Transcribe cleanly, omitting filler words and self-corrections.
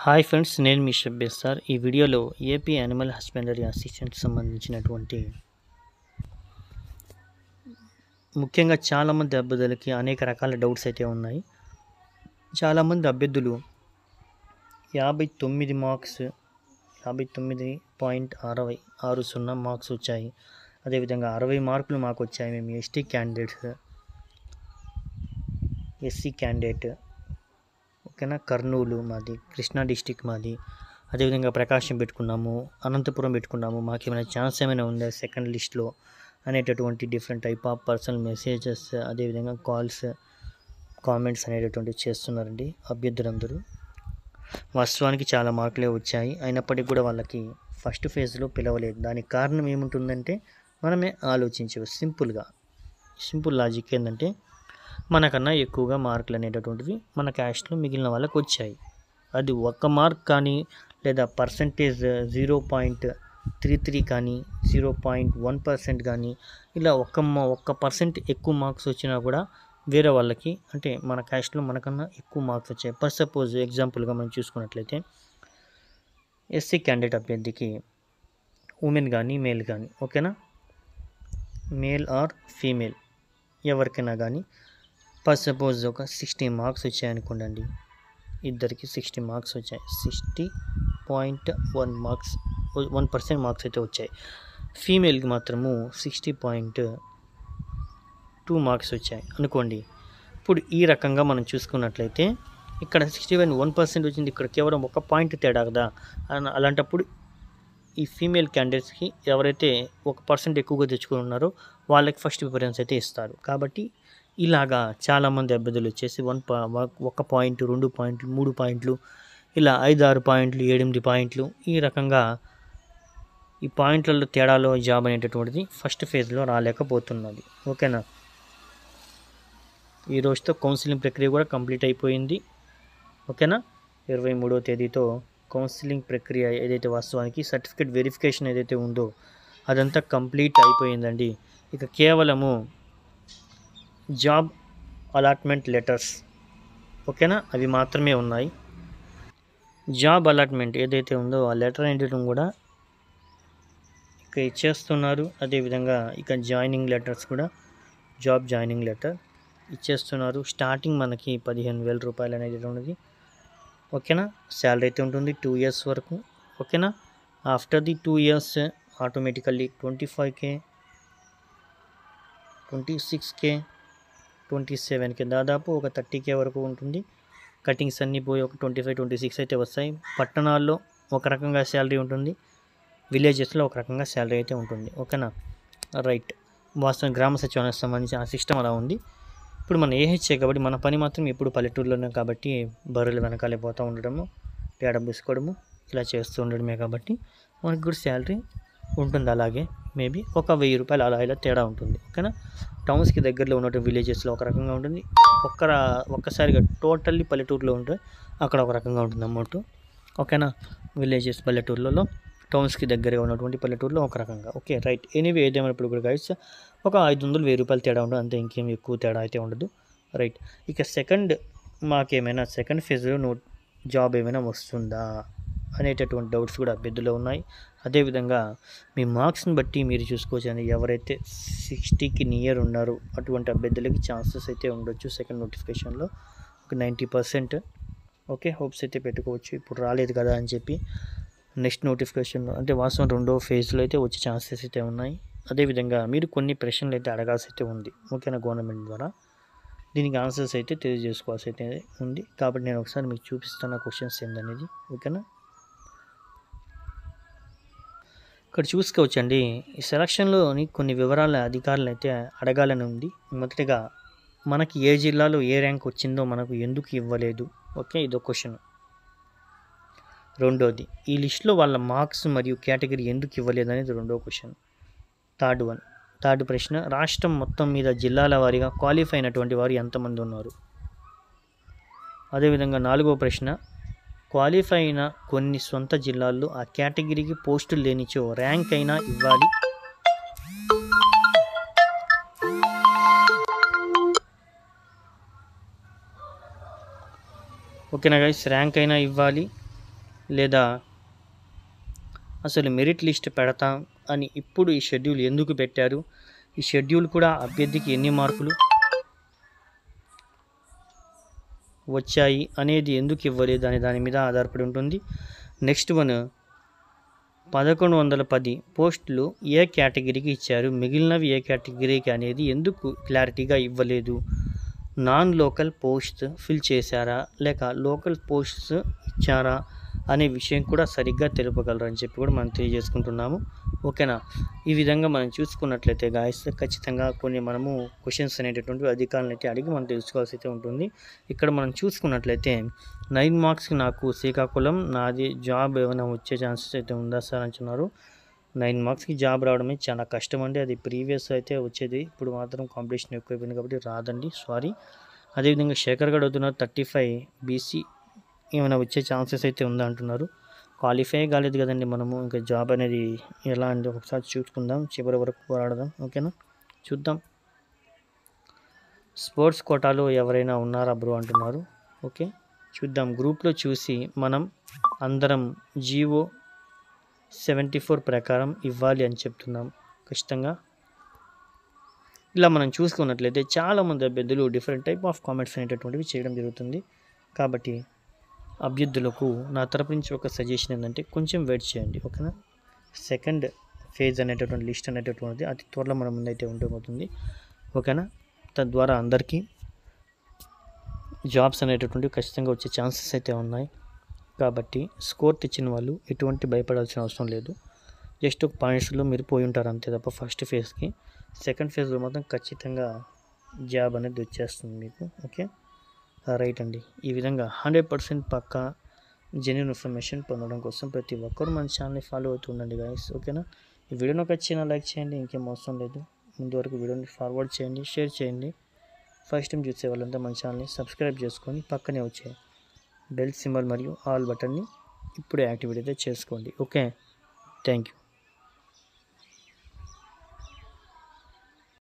Hi friends, నేను మీ Shabbir sir. ఈ వీడియోలో ఏపీ యానిమల్ హస్బెండరీ అసిస్టెంట్ సంబంధించినటువంటి ముఖ్యంగా చాలామంది అభ్యర్థులకి అనేక రకాల డౌట్స్ అయితే ఉన్నాయి. చాలామంది అభ్యర్థులు 59 మార్క్స్ 59.60 మార్క్స్ వచ్చాయి. అదేవిధంగా 60 మార్కులు మాకు వచ్చాయి, మేము ఎస్టీ క్యాండిడేట్స్, ఎస్సీ క్యాండిడేట్, ఓకేనా. కర్నూలు మాది, కృష్ణా డిస్టిక్ మాది, అదేవిధంగా ప్రకాశం పెట్టుకున్నాము, అనంతపురం పెట్టుకున్నాము, మాకు ఏమైనా ఛాన్స్ ఏమైనా ఉందా సెకండ్ లిస్ట్లో అనేటటువంటి different type of personal messages, అదేవిధంగా కాల్స్, కామెంట్స్ అనేటటువంటివి చేస్తున్నారండి అభ్యర్థులందరూ. వాస్తవానికి చాలా మార్కులే వచ్చాయి, అయినప్పటికీ కూడా వాళ్ళకి ఫస్ట్ ఫేజ్లో పిలవలేదు. దానికి కారణం ఏముంటుందంటే మనమే ఆలోచించవచ్చు. సింపుల్ లాజిక్ ఏంటంటే మనకన్నా ఎక్కువగా మార్కులు అనేటటువంటివి మన క్యాస్ట్లో మిగిలిన వాళ్ళకి వచ్చాయి. అది 1 మార్క్ కానీ లేదా పర్సంటేజ్ 0.33 కానీ 0.1% కానీ ఇలా 1% ఎక్కువ మార్క్స్ వచ్చినా కూడా వేరే వాళ్ళకి, అంటే మన క్యాస్ట్లో మనకన్నా ఎక్కువ మార్క్స్ వచ్చాయి. ఫర్ సపోజ్ ఎగ్జాంపుల్గా మనం చూసుకున్నట్లయితే ఎస్సీ క్యాండిడేట్ అభ్యర్థికి ఉమెన్ కానీ మేల్ కానీ, ఓకేనా, మేల్ ఆర్ ఫీమేల్ ఎవరికైనా కానీ ఫర్ సపోజ్ ఒక 60 మార్క్స్ వచ్చాయనుకోండి, ఇద్దరికి 60 మార్క్స్ వచ్చాయి. 60.1 మార్క్స్ 1% మార్క్స్ అయితే వచ్చాయి. ఫీమేల్కి మాత్రము 60.2 మార్క్స్ వచ్చాయి అనుకోండి. ఇప్పుడు ఈ రకంగా మనం చూసుకున్నట్లయితే ఇక్కడ 61% వచ్చింది, ఇక్కడ కేవలం 1 పాయింట్ తేడా కదా. అలాంటప్పుడు ఈ ఫీమేల్ క్యాండిడేట్స్కి ఎవరైతే 1% ఎక్కువగా తెచ్చుకుని ఉన్నారో వాళ్ళకి ఫస్ట్ ప్రిఫరెన్స్ అయితే ఇస్తారు. కాబట్టి ఇలాగా చాలామంది అభ్యర్థులు వచ్చేసి 1 పాయింట్, 2 పాయింట్లు, 3 పాయింట్లు, ఇలా 5-6 పాయింట్లు, 7-8 పాయింట్లు, ఈ రకంగా ఈ పాయింట్లలో తేడాలో జాబ్ అనేటటువంటిది ఫస్ట్ ఫేజ్లో రాలేకపోతున్నది. ఓకేనా. ఈ రోజుతో కౌన్సిలింగ్ ప్రక్రియ కూడా కంప్లీట్ అయిపోయింది. ఓకేనా. 23వ తేదీతో కౌన్సిలింగ్ ప్రక్రియ ఏదైతే వాస్తవానికి సర్టిఫికేట్ వెరిఫికేషన్ ఏదైతే ఉందో అదంతా కంప్లీట్ అయిపోయిందండి. ఇక కేవలము జాబ్ అలాట్మెంట్ లెటర్స్, ఓకేనా, అవి మాత్రమే ఉన్నాయి. జాబ్ అలాట్మెంట్ ఏదైతే ఉందో ఆ లెటర్ అనేటం కూడా ఇక ఇచ్చేస్తున్నారు. అదేవిధంగా ఇక జాయినింగ్ లెటర్స్ కూడా, జాబ్ జాయినింగ్ లెటర్ ఇచ్చేస్తున్నారు. స్టార్టింగ్ మనకి 15,000 రూపాయలు అనేది ఉన్నది, ఓకేనా. శాలరీ అయితే ఉంటుంది 2 years వరకు, ఓకేనా. After the 2 years automatically 25K, 26K, 27K, దాదాపు ఒక 30K వరకు ఉంటుంది. కటింగ్స్ అన్నీ పోయి ఒక 25-26 అయితే వస్తాయి. పట్టణాల్లో ఒక రకంగా శాలరీ ఉంటుంది, విలేజెస్లో ఒక రకంగా శాలరీ అయితే ఉంటుంది, ఓకేనా. రైట్. వాస్తవం గ్రామ సచివాలయానికి సంబంధించి ఆ సిస్టమ్ అలా ఉంది. ఇప్పుడు మన ఏహెచ్ఏ కాబట్టి మన పని మాత్రం ఎప్పుడు పల్లెటూరులోనే కాబట్టి బర్రెలు వెనకాలే పోతూ ఉండడము, పేడ పూసుకోవడము ఇలా చేస్తూ ఉండడమే కాబట్టి మనకి కూడా శాలరీ ఉంటుంది. అలాగే మేబీ ఒక 1,000 రూపాయలు అలా ఇలా తేడా ఉంటుంది, ఓకేనా. టౌన్స్కి దగ్గరలో ఉన్నటువంటి విలేజెస్లో ఒక రకంగా ఉంటుంది, ఒక్కసారిగా టోటల్లీ పల్లెటూరులో ఉంటే అక్కడ ఒక రకంగా ఉంటుంది అమౌంట్, ఓకేనా. విలేజెస్ పల్లెటూర్లలో, టౌన్స్కి దగ్గరగా ఉన్నటువంటి పల్లెటూరులో ఒక రకంగా, ఓకే. రైట్. ఎనీవే ఏదేమైనప్పుడు కూడా గైస్ ఒక 500-1000 రూపాయలు తేడా ఉండదు, అంతే, ఇంకేం ఎక్కువ తేడా అయితే ఉండదు. రైట్. ఇక మాకేమైనా సెకండ్ ఫేజ్లో జాబ్ ఏమైనా వస్తుందా అనేటటువంటి డౌట్స్ కూడా అభ్యర్థులు ఉన్నాయి. అదేవిధంగా మీ మార్క్స్ని బట్టి మీరు చూసుకోవచ్చు అండి. ఎవరైతే 60కి నియర్ ఉన్నారో అటువంటి అభ్యర్థులకి ఛాన్సెస్ అయితే ఉండొచ్చు సెకండ్ నోటిఫికేషన్లో ఒక 90%, ఓకే. హోప్స్ అయితే పెట్టుకోవచ్చు. ఇప్పుడు రాలేదు కదా అని చెప్పి నెక్స్ట్ నోటిఫికేషన్లో, అంటే వాస్తవం 2వ ఫేజ్లో అయితే వచ్చే ఛాన్సెస్ అయితే ఉన్నాయి. అదేవిధంగా మీరు కొన్ని ప్రశ్నలు అయితే అడగాల్సి అయితే ఉంది, ఓకేనా, గవర్నమెంట్ ద్వారా. దీనికి ఆన్సర్స్ అయితే తెలియజేసుకోవాల్సి అయితే ఉంది. కాబట్టి నేను ఒకసారి మీకు చూపిస్తాను క్వశ్చన్స్ ఏందనేది, ఓకేనా. ఇక్కడ చూసుకోవచ్చండి. ఈ సెలక్షన్లోని కొన్ని వివరాల అధికారులు అయితే అడగాలని ఉంది. మొదటిగా మనకి ఏ జిల్లాలో ఏ ర్యాంక్ వచ్చిందో మనకు ఎందుకు ఇవ్వలేదు, ఓకే, ఇదో క్వశ్చన్. రెండోది, ఈ లిస్టులో వాళ్ళ మార్క్స్ మరియు కేటగిరీ ఎందుకు ఇవ్వలేదు అనేది రెండో క్వశ్చన్. థర్డ్ ప్రశ్న, రాష్ట్రం మొత్తం మీద జిల్లాల వారీగా క్వాలిఫై అయినటువంటి వారు ఎంతమంది ఉన్నారు. అదేవిధంగా 4వ ప్రశ్న, క్వాలిఫై అయిన కొన్ని సొంత జిల్లాల్లో ఆ కేటగిరీకి పోస్టులు లేనిచో ర్యాంక్ అయినా ఇవ్వాలి. ఓకేనా గైస్, ర్యాంక్ అయినా ఇవ్వాలి. లేదా అసలు మెరిట్ లిస్ట్ పెడతాం అని ఇప్పుడు ఈ షెడ్యూల్ ఎందుకు పెట్టారు, ఈ షెడ్యూల్ కూడా అభ్యర్థికి ఎన్ని మార్కులు వచ్చాయి అనేది ఎందుకు ఇవ్వలేదు అనే దాని మీద ఆధారపడి ఉంటుంది. నెక్స్ట్ వన్ 1110 పోస్టులు ఏ కేటగిరీకి ఇచ్చారు, మిగిలినవి ఏ కేటగిరీకి అనేది ఎందుకు క్లారిటీగా ఇవ్వలేదు. నాన్ లోకల్ పోస్ట్స్ ఫిల్ చేశారా లేక లోకల్ పోస్ట్స్ ఇచ్చారా అనే విషయం కూడా సరిగ్గా తెలుపగలరు అని చెప్పి కూడా మనం తెలియజేసుకుంటున్నాము. ఓకేనా. ఈ విధంగా మనం చూసుకున్నట్లయితే గాయస్ ఖచ్చితంగా కొన్ని మనము క్వశ్చన్స్ అనేటటువంటి అధికారులను అయితే అడిగి మనం తెలుసుకోవాల్సి అయితే ఉంటుంది. ఇక్కడ మనం చూసుకున్నట్లయితే 9 మార్క్స్కి నాకు శ్రీకాకుళం నాది జాబ్ ఏమైనా వచ్చే ఛాన్సెస్ అయితే ఉందా సార్ అంటున్నారు. 9 మార్క్స్కి జాబ్ రావడమే చాలా కష్టం అండి. అది ప్రీవియస్ అయితే వచ్చేది, ఇప్పుడు మాత్రం కాంపిటీషన్ ఎక్కువైపోయింది కాబట్టి రాదండి, సారీ. అదేవిధంగా శేఖర్ గడ్ అవుతున్నారు 35 బీసీ ఏమైనా వచ్చే ఛాన్సెస్ అయితే ఉందా అంటున్నారు. క్వాలిఫై కాలేదు కదండి మనము, ఇంకా జాబ్ అనేది ఎలా అండి ఒకసారి చూసుకుందాం, చివరి వరకు పోరాడదాం. ఓకేనా, చూద్దాం. స్పోర్ట్స్ కోటాలో ఎవరైనా ఉన్నారా బ్రో అంటున్నారు. ఓకే, చూద్దాం. గ్రూప్లో చూసి మనం అందరం జీవో 74 ప్రకారం ఇవ్వాలి అని చెప్తున్నాం ఖచ్చితంగా. ఇలా మనం చూసుకున్నట్లయితే చాలామంది అభ్యర్థులు డిఫరెంట్ టైప్ ఆఫ్ కామెంట్స్ అనేటటువంటివి చేయడం జరుగుతుంది. కాబట్టి అభ్యర్థులకు నా తరపు నుంచి ఒక సజెషన్ ఏంటంటే కొంచెం వెయిట్ చేయండి. ఓకేనా. సెకండ్ ఫేజ్ అనేటటువంటి లిస్ట్ అనేటటువంటిది అతి త్వరలో మన ముందైతే ఉండబోతుంది. ఓకేనా. తద్వారా అందరికీ జాబ్స్ అనేటటువంటివి ఖచ్చితంగా వచ్చే ఛాన్సెస్ అయితే ఉన్నాయి. కాబట్టి స్కోర్ తెచ్చిన వాళ్ళు ఎటువంటి భయపడాల్సిన అవసరం లేదు. జస్ట్ పాయింట్స్లో మీరు పోయి ఉంటారు అంతే తప్ప ఫస్ట్ ఫేజ్కి. సెకండ్ ఫేజ్లో మాత్రం ఖచ్చితంగా జాబ్ అనేది వచ్చేస్తుంది మీకు. ఓకే, రైట్ అండి. ఈ విధంగా 100% పక్కా జెన్యూన్ ఇన్ఫర్మేషన్ పొందడం కోసం ప్రతి ఒక్కరు మన ఛానల్ని ఫాలో అవుతూ ఉండండి గాయస్. ఓకేనా. ఈ వీడియోని ఒక చిన్న లైక్ చేయండి, ఇంకేం అవసరం లేదు. ముందు వరకు వీడియోని ఫార్వర్డ్ చేయండి, షేర్ చేయండి. ఫస్ట్ టైం చూసే వాళ్ళంతా మన ఛానల్ని సబ్స్క్రైబ్ చేసుకొని పక్కనే వచ్చే బెల్ సింబల్ మరియు ఆల్ బటన్ని ఇప్పుడే యాక్టివేట్ అయితే చేసుకోండి. Okay, thank you.